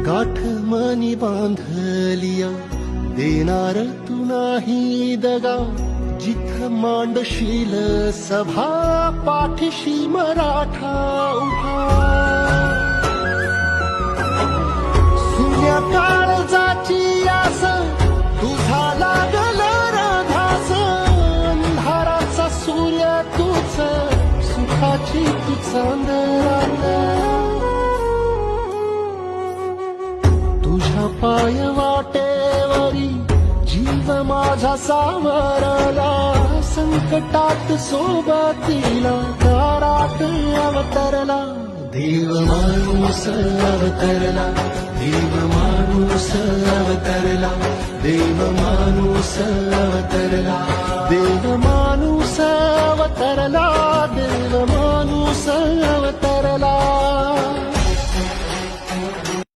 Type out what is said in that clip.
गाठ मनी बांधलिया देणार तू नाही दगा, जिथ मांडशील सभा पाठीशी मराठा उभा. सुन्या काळजाची आस तुझा लागल राधास, अंधाराचा सूर्य तूच सुखाची तू चांदरात. तुझ्या पाय वाटेवरी जीव माझा सावरला, संकटात सोबतीला दारात अवतरला. देव माणूस अवतरला, देव माणूस अवतरला, देव माणूस अवतरला, देव माणूस अवतरला, देव माणूस अवतरला.